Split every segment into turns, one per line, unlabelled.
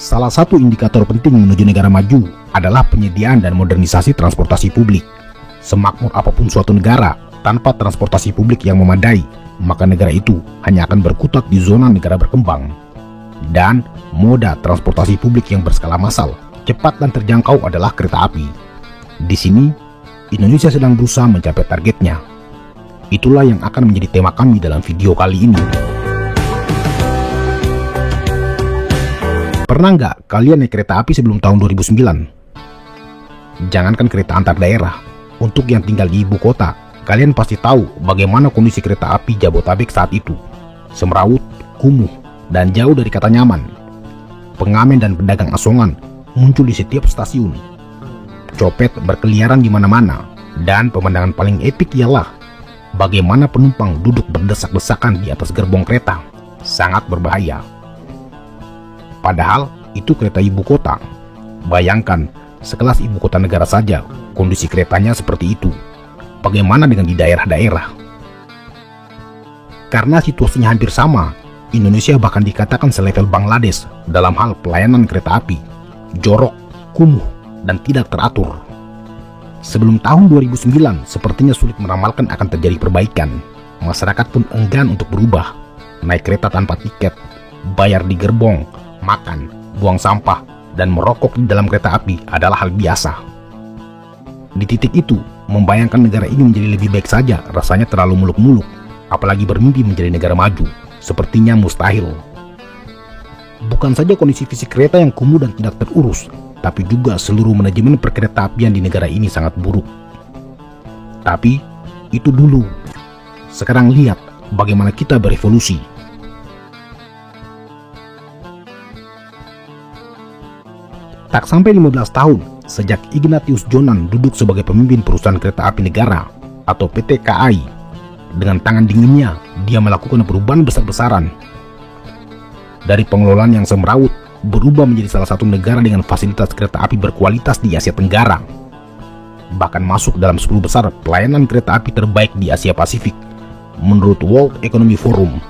Salah satu indikator penting menuju negara maju adalah penyediaan dan modernisasi transportasi publik. Semakmur apapun suatu negara, tanpa transportasi publik yang memadai, maka negara itu hanya akan berkutat di zona negara berkembang. Dan moda transportasi publik yang berskala massal, cepat dan terjangkau adalah kereta api. Di sini, Indonesia sedang berusaha mencapai targetnya. Itulah yang akan menjadi tema kami dalam video kali ini. Pernah nggak kalian naik kereta api sebelum tahun 2009? Jangankan kereta antar daerah, untuk yang tinggal di ibu kota, kalian pasti tahu bagaimana kondisi kereta api Jabotabek saat itu. Semrawut, kumuh, dan jauh dari kata nyaman. Pengamen dan pedagang asongan muncul di setiap stasiun. Copet berkeliaran di mana-mana, dan pemandangan paling epik ialah bagaimana penumpang duduk berdesak-desakan di atas gerbong kereta. Sangat berbahaya. Padahal itu kereta ibu kota. Bayangkan, sekelas ibu kota negara saja kondisi keretanya seperti itu. Bagaimana dengan di daerah-daerah? Karena situasinya hampir sama, Indonesia bahkan dikatakan selevel Bangladesh dalam hal pelayanan kereta api. Jorok, kumuh, dan tidak teratur. Sebelum tahun 2009, sepertinya sulit meramalkan akan terjadi perbaikan. Masyarakat pun enggan untuk berubah. Naik kereta tanpa tiket, bayar di gerbong, makan, buang sampah, dan merokok di dalam kereta api adalah hal biasa. Di titik itu, membayangkan negara ini menjadi lebih baik saja rasanya terlalu muluk-muluk, apalagi bermimpi menjadi negara maju, sepertinya mustahil. Bukan saja kondisi fisik kereta yang kumuh dan tidak terurus, tapi juga seluruh manajemen perkeretaapian di negara ini sangat buruk. Tapi, itu dulu. Sekarang lihat bagaimana kita berevolusi. Tak sampai 15 tahun sejak Ignatius Jonan duduk sebagai pemimpin perusahaan kereta api negara atau PT KAI. Dengan tangan dinginnya, dia melakukan perubahan besar-besaran. Dari pengelolaan yang semrawut, berubah menjadi salah satu negara dengan fasilitas kereta api berkualitas di Asia Tenggara. Bahkan masuk dalam 10 besar pelayanan kereta api terbaik di Asia Pasifik, menurut World Economic Forum.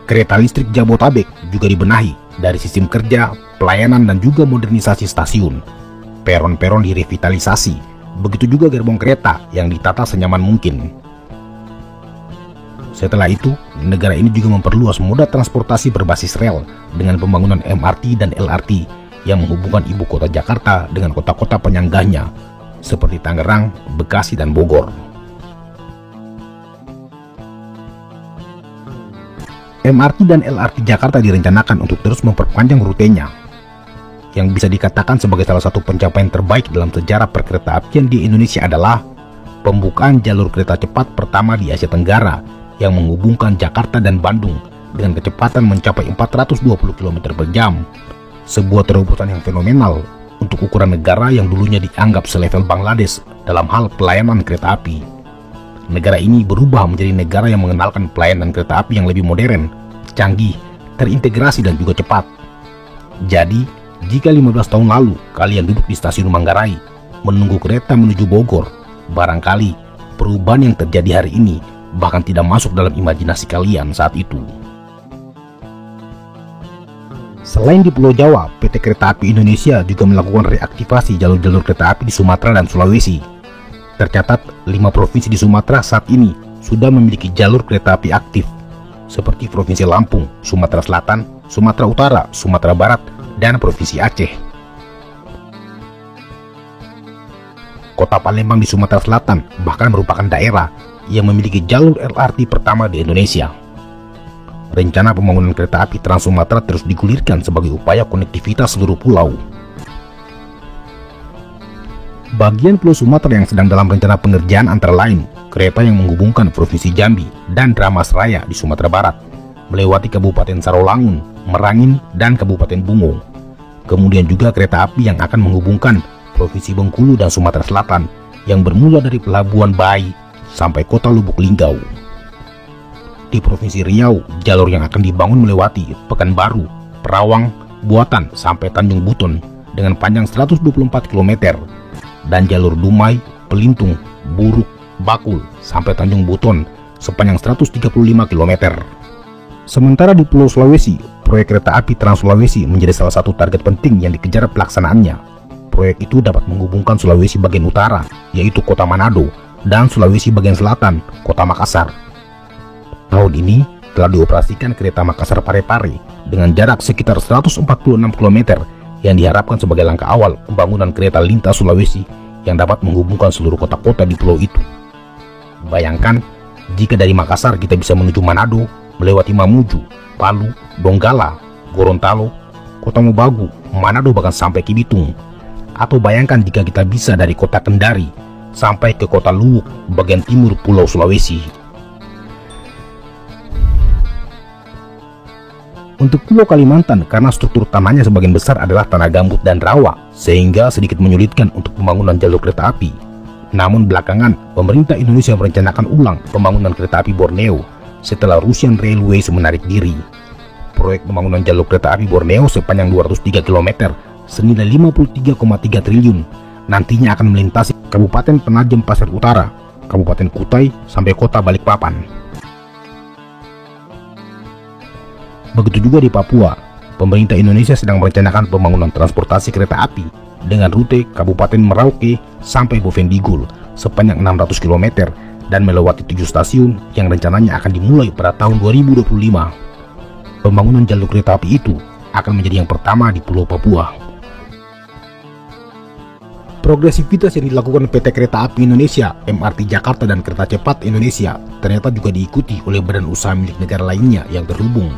Kereta listrik Jabotabek juga dibenahi dari sistem kerja, pelayanan, dan juga modernisasi stasiun. Peron-peron direvitalisasi, begitu juga gerbong kereta yang ditata senyaman mungkin. Setelah itu, negara ini juga memperluas moda transportasi berbasis rel dengan pembangunan MRT dan LRT yang menghubungkan ibu kota Jakarta dengan kota-kota penyangganya seperti Tangerang, Bekasi, dan Bogor. MRT dan LRT Jakarta direncanakan untuk terus memperpanjang rutenya, yang bisa dikatakan sebagai salah satu pencapaian terbaik dalam sejarah perkeretaapian di Indonesia adalah pembukaan jalur kereta cepat pertama di Asia Tenggara yang menghubungkan Jakarta dan Bandung dengan kecepatan mencapai 420 km per jam. Sebuah terobosan yang fenomenal untuk ukuran negara yang dulunya dianggap selevel Bangladesh dalam hal pelayanan kereta api. Negara ini berubah menjadi negara yang mengenalkan pelayanan kereta api yang lebih modern, canggih, terintegrasi, dan juga cepat. Jadi, jika 15 tahun lalu kalian duduk di stasiun Manggarai menunggu kereta menuju Bogor, barangkali perubahan yang terjadi hari ini bahkan tidak masuk dalam imajinasi kalian saat itu. Selain di Pulau Jawa, PT Kereta Api Indonesia juga melakukan reaktivasi jalur-jalur kereta api di Sumatera dan Sulawesi. Tercatat, 5 provinsi di Sumatera saat ini sudah memiliki jalur kereta api aktif, seperti Provinsi Lampung, Sumatera Selatan, Sumatera Utara, Sumatera Barat, dan Provinsi Aceh. Kota Palembang di Sumatera Selatan bahkan merupakan daerah yang memiliki jalur LRT pertama di Indonesia. Rencana pembangunan kereta api Trans Sumatera terus digulirkan sebagai upaya konektivitas seluruh pulau. Bagian Pulau Sumatera yang sedang dalam rencana pengerjaan antara lain kereta yang menghubungkan Provinsi Jambi dan Dramas Raya di Sumatera Barat, melewati Kabupaten Sarolangun, Merangin, dan Kabupaten Bungo. Kemudian juga kereta api yang akan menghubungkan Provinsi Bengkulu dan Sumatera Selatan yang bermula dari Pelabuhan Bai sampai kota Lubuk Linggau. Di Provinsi Riau, jalur yang akan dibangun melewati Pekanbaru, Perawang, Buatan, sampai Tanjung Buton dengan panjang 124 km. Dan jalur Dumai, Pelintung, Buruk, Bakul, sampai Tanjung Buton sepanjang 135 km. Sementara di Pulau Sulawesi, proyek kereta api Trans Sulawesi menjadi salah satu target penting yang dikejar pelaksanaannya. Proyek itu dapat menghubungkan Sulawesi bagian utara, yaitu kota Manado, dan Sulawesi bagian selatan, kota Makassar. Tahun ini telah dioperasikan kereta Makassar-Parepare dengan jarak sekitar 146 km yang diharapkan sebagai langkah awal pembangunan kereta lintas Sulawesi yang dapat menghubungkan seluruh kota-kota di pulau itu. Bayangkan, jika dari Makassar kita bisa menuju Manado, melewati Mamuju, Palu, Donggala, Gorontalo, Kota Mobagu, Manado bahkan sampai ke Bitung. Atau bayangkan jika kita bisa dari kota Kendari sampai ke kota Luwuk bagian timur pulau Sulawesi. Untuk Pulau Kalimantan, karena struktur tanahnya sebagian besar adalah tanah gambut dan rawa, sehingga sedikit menyulitkan untuk pembangunan jalur kereta api. Namun belakangan, pemerintah Indonesia merencanakan ulang pembangunan kereta api Borneo setelah Russian Railways menarik diri. Proyek pembangunan jalur kereta api Borneo sepanjang 203 km senilai 53,3 triliun nantinya akan melintasi Kabupaten Penajam Pasir Utara, Kabupaten Kutai, sampai kota Balikpapan. Begitu juga di Papua, pemerintah Indonesia sedang merencanakan pembangunan transportasi kereta api dengan rute Kabupaten Merauke sampai Bovendigul sepanjang 600 km dan melewati 7 stasiun yang rencananya akan dimulai pada tahun 2025. Pembangunan jalur kereta api itu akan menjadi yang pertama di Pulau Papua. Progresivitas yang dilakukan PT Kereta Api Indonesia, MRT Jakarta, dan Kereta Cepat Indonesia ternyata juga diikuti oleh badan usaha milik negara lainnya yang terhubung.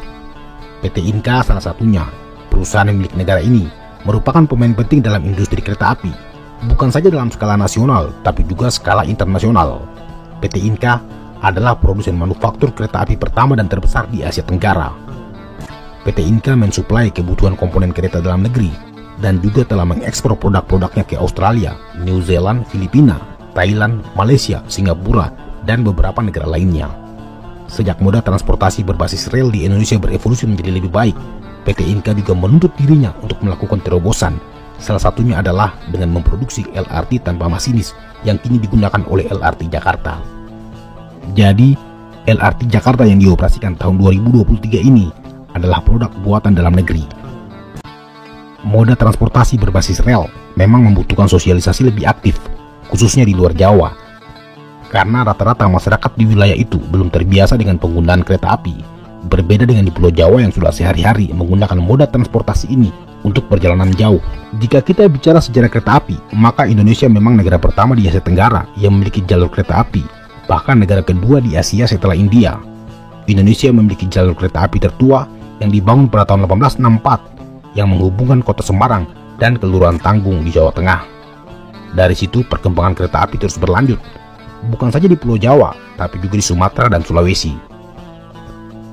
PT Inka salah satunya. Perusahaan milik negara ini merupakan pemain penting dalam industri kereta api, bukan saja dalam skala nasional, tapi juga skala internasional. PT Inka adalah produsen manufaktur kereta api pertama dan terbesar di Asia Tenggara. PT Inka mensuplai kebutuhan komponen kereta dalam negeri dan juga telah mengekspor produk-produknya ke Australia, New Zealand, Filipina, Thailand, Malaysia, Singapura, dan beberapa negara lainnya. Sejak moda transportasi berbasis rel di Indonesia berevolusi menjadi lebih baik, PT Inka juga menuntut dirinya untuk melakukan terobosan. Salah satunya adalah dengan memproduksi LRT tanpa masinis yang kini digunakan oleh LRT Jakarta. Jadi, LRT Jakarta yang dioperasikan tahun 2023 ini adalah produk buatan dalam negeri. Moda transportasi berbasis rel memang membutuhkan sosialisasi lebih aktif, khususnya di luar Jawa, karena rata-rata masyarakat di wilayah itu belum terbiasa dengan penggunaan kereta api, berbeda dengan di Pulau Jawa yang sudah sehari-hari menggunakan moda transportasi ini untuk perjalanan jauh. Jika kita bicara sejarah kereta api, maka Indonesia memang negara pertama di Asia Tenggara yang memiliki jalur kereta api, bahkan negara kedua di Asia setelah India. Indonesia memiliki jalur kereta api tertua yang dibangun pada tahun 1864 yang menghubungkan kota Semarang dan Kelurahan Tanggung di Jawa Tengah. Dari situ perkembangan kereta api terus berlanjut, bukan saja di Pulau Jawa, tapi juga di Sumatera dan Sulawesi.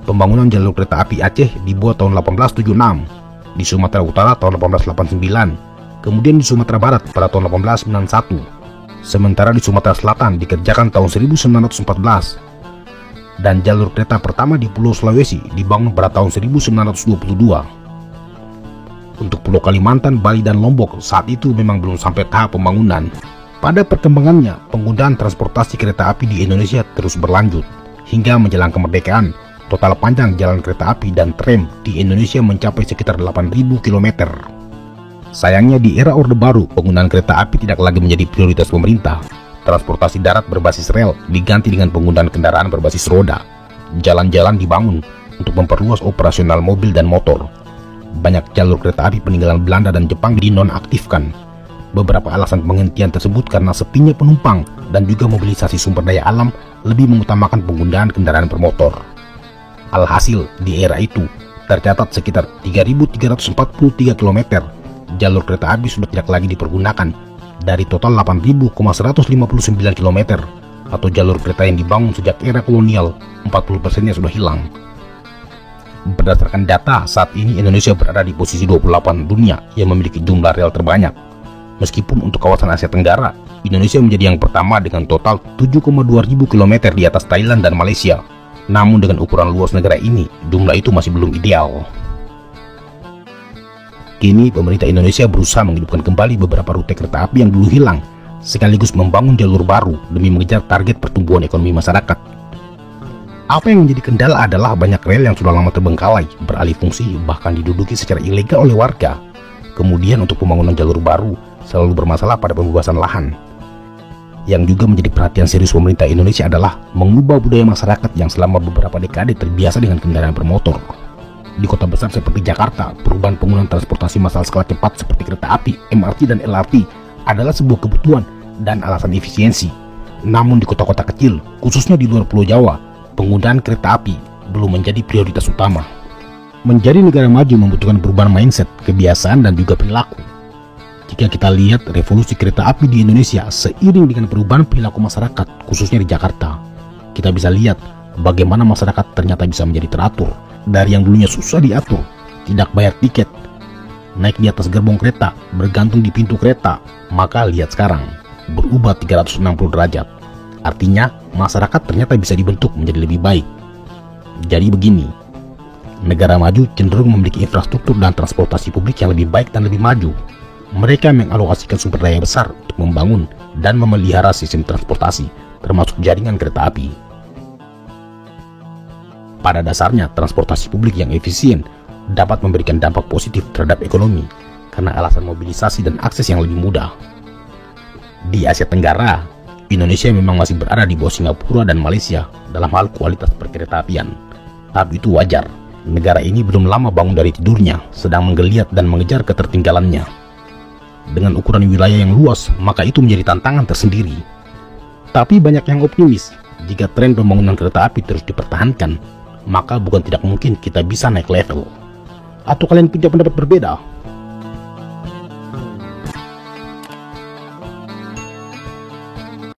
Pembangunan jalur kereta api Aceh dibuat tahun 1876, di Sumatera Utara tahun 1889, kemudian di Sumatera Barat pada tahun 1891. Sementara di Sumatera Selatan dikerjakan tahun 1914, dan jalur kereta pertama di Pulau Sulawesi dibangun pada tahun 1922. Untuk Pulau Kalimantan, Bali, dan Lombok saat itu memang belum sampai tahap pembangunan. Pada perkembangannya, penggunaan transportasi kereta api di Indonesia terus berlanjut. Hingga menjelang kemerdekaan, total panjang jalan kereta api dan tram di Indonesia mencapai sekitar 8.000 km. Sayangnya di era Orde Baru, penggunaan kereta api tidak lagi menjadi prioritas pemerintah. Transportasi darat berbasis rel diganti dengan penggunaan kendaraan berbasis roda. Jalan-jalan dibangun untuk memperluas operasional mobil dan motor. Banyak jalur kereta api peninggalan Belanda dan Jepang dinonaktifkan. Beberapa alasan penghentian tersebut karena sepinya penumpang dan juga mobilisasi sumber daya alam lebih mengutamakan penggunaan kendaraan bermotor. Alhasil, di era itu tercatat sekitar 3.343 km jalur kereta api sudah tidak lagi dipergunakan dari total 8.159 km atau jalur kereta yang dibangun sejak era kolonial, 40%-nya sudah hilang. Berdasarkan data, saat ini Indonesia berada di posisi 28 dunia yang memiliki jumlah rel terbanyak. Meskipun untuk kawasan Asia Tenggara, Indonesia menjadi yang pertama dengan total 7,2 ribu kilometer di atas Thailand dan Malaysia. Namun dengan ukuran luas negara ini, jumlah itu masih belum ideal. Kini pemerintah Indonesia berusaha menghidupkan kembali beberapa rute kereta api yang dulu hilang, sekaligus membangun jalur baru demi mengejar target pertumbuhan ekonomi masyarakat. Apa yang menjadi kendala adalah banyak rel yang sudah lama terbengkalai, beralih fungsi, bahkan diduduki secara ilegal oleh warga. Kemudian untuk pembangunan jalur baru selalu bermasalah pada pembebasan lahan. Yang juga menjadi perhatian serius pemerintah Indonesia adalah mengubah budaya masyarakat yang selama beberapa dekade terbiasa dengan kendaraan bermotor. Di kota besar seperti Jakarta, perubahan penggunaan transportasi massal skala cepat seperti kereta api, MRT, dan LRT adalah sebuah kebutuhan dan alasan efisiensi. Namun di kota-kota kecil, khususnya di luar Pulau Jawa, penggunaan kereta api belum menjadi prioritas utama. Menjadi negara maju membutuhkan perubahan mindset, kebiasaan, dan juga perilaku. Jika kita lihat revolusi kereta api di Indonesia seiring dengan perubahan perilaku masyarakat, khususnya di Jakarta, kita bisa lihat bagaimana masyarakat ternyata bisa menjadi teratur. Dari yang dulunya susah diatur, tidak bayar tiket, naik di atas gerbong kereta, bergantung di pintu kereta, maka lihat sekarang, berubah 360 derajat. Artinya, masyarakat ternyata bisa dibentuk menjadi lebih baik. Jadi begini, negara maju cenderung memiliki infrastruktur dan transportasi publik yang lebih baik dan lebih maju. Mereka mengalokasikan sumber daya besar untuk membangun dan memelihara sistem transportasi, termasuk jaringan kereta api. Pada dasarnya, transportasi publik yang efisien dapat memberikan dampak positif terhadap ekonomi karena alasan mobilisasi dan akses yang lebih mudah. Di Asia Tenggara, Indonesia memang masih berada di bawah Singapura dan Malaysia dalam hal kualitas perkeretaapian. Tapi itu wajar, negara ini belum lama bangun dari tidurnya, sedang menggeliat dan mengejar ketertinggalannya. Dengan ukuran wilayah yang luas, maka itu menjadi tantangan tersendiri. Tapi banyak yang optimis, jika tren pembangunan kereta api terus dipertahankan, maka bukan tidak mungkin kita bisa naik level. Atau kalian punya pendapat berbeda?